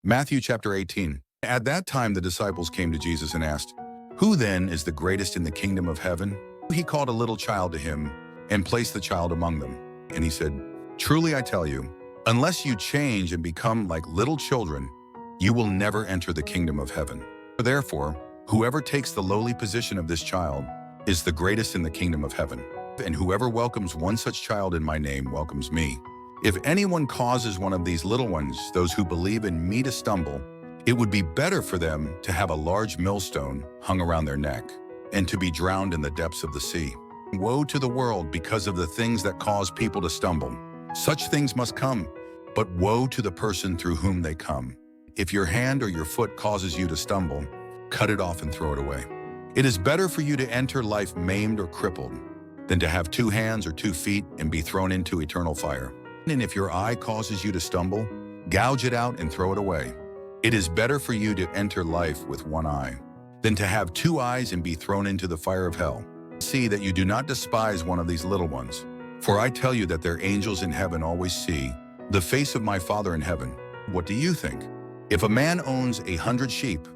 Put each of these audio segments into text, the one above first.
Matthew chapter 18. At that time the disciples came to Jesus and asked, "Who then is the greatest in the kingdom of heaven?" He called a little child to him and placed the child among them. And he said, "Truly I tell you, unless you change and become like little children, you will never enter the kingdom of heaven. Therefore, whoever takes the lowly position of this child is the greatest in the kingdom of heaven. And whoever welcomes one such child in my name welcomes me. If anyone causes one of these little ones, those who believe in me, to stumble, it would be better for them to have a large millstone hung around their neck and to be drowned in the depths of the sea. Woe to the world because of the things that cause people to stumble. Such things must come, but woe to the person through whom they come. If your hand or your foot causes you to stumble, cut it off and throw it away. It is better for you to enter life maimed or crippled than to have 2 hands or 2 feet and be thrown into eternal fire. And if your eye causes you to stumble, gouge it out and throw it away. It is better for you to enter life with 1 eye than to have 2 eyes and be thrown into the fire of hell. See that you do not despise one of these little ones, for I tell you that their angels in heaven always see the face of my Father in heaven. What do you think? If a man owns 100 sheep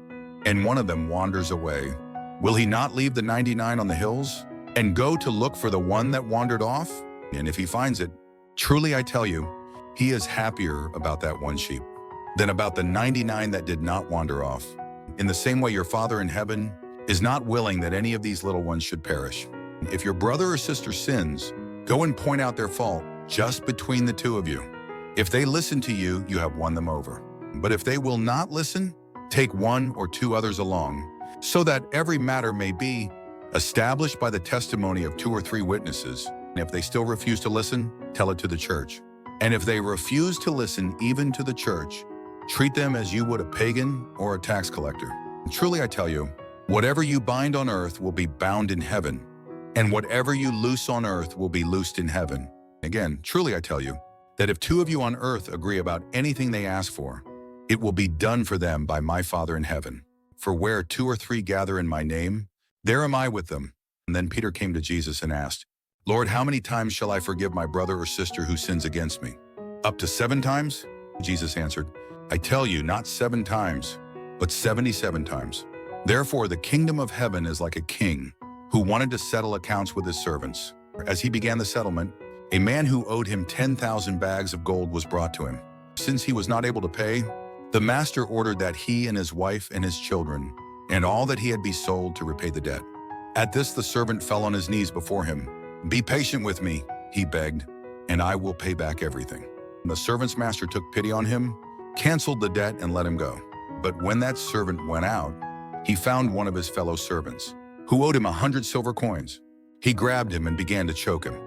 and one of them wanders away, will he not leave the 99 on the hills and go to look for the one that wandered off? And if he finds it, truly I tell you, he is happier about that 1 sheep than about the 99 that did not wander off. In the same way, your Father in heaven is not willing that any of these little ones should perish. If your brother or sister sins, go and point out their fault just between the 2 of you. If they listen to you, you have won them over. But if they will not listen, take 1 or 2 others along, so that every matter may be established by the testimony of 2 or 3 witnesses. And if they still refuse to listen, tell it to the church. And if they refuse to listen even to the church, treat them as you would a pagan or a tax collector. Truly I tell you, whatever you bind on earth will be bound in heaven, and whatever you loose on earth will be loosed in heaven. Again, truly I tell you, that if 2 of you on earth agree about anything they ask for, it will be done for them by my Father in heaven. For where 2 or 3 gather in my name, there am I with them." And then Peter came to Jesus and asked, "Lord, how many times shall I forgive my brother or sister who sins against me? Up to 7 times? Jesus answered, "I tell you, not 7 times, but 77 times. Therefore, the kingdom of heaven is like a king who wanted to settle accounts with his servants. As he began the settlement, a man who owed him 10,000 bags of gold was brought to him. Since he was not able to pay, the master ordered that he and his wife and his children and all that he had be sold to repay the debt. At this, the servant fell on his knees before him. 'Be patient with me,' he begged, 'and I will pay back everything.' The servant's master took pity on him, canceled the debt, and let him go. But when that servant went out, he found one of his fellow servants who owed him 100 silver coins. He grabbed him and began to choke him.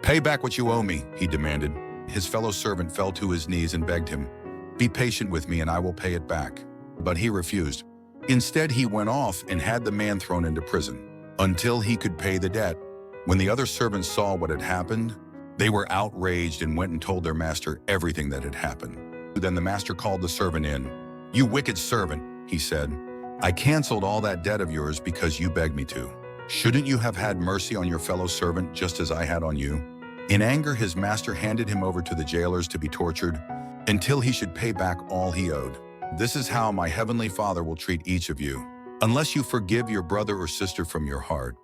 'Pay back what you owe me,' he demanded. His fellow servant fell to his knees and begged him, 'Be patient with me and I will pay it back.' But he refused. Instead, he went off and had the man thrown into prison until he could pay the debt. When the other servants saw what had happened, they were outraged and went and told their master everything that had happened. Then the master called the servant in. 'You wicked servant,' he said, 'I canceled all that debt of yours because you begged me to. Shouldn't you have had mercy on your fellow servant just as I had on you?' In anger, his master handed him over to the jailers to be tortured until he should pay back all he owed. This is how my heavenly Father will treat each of you, unless you forgive your brother or sister from your heart.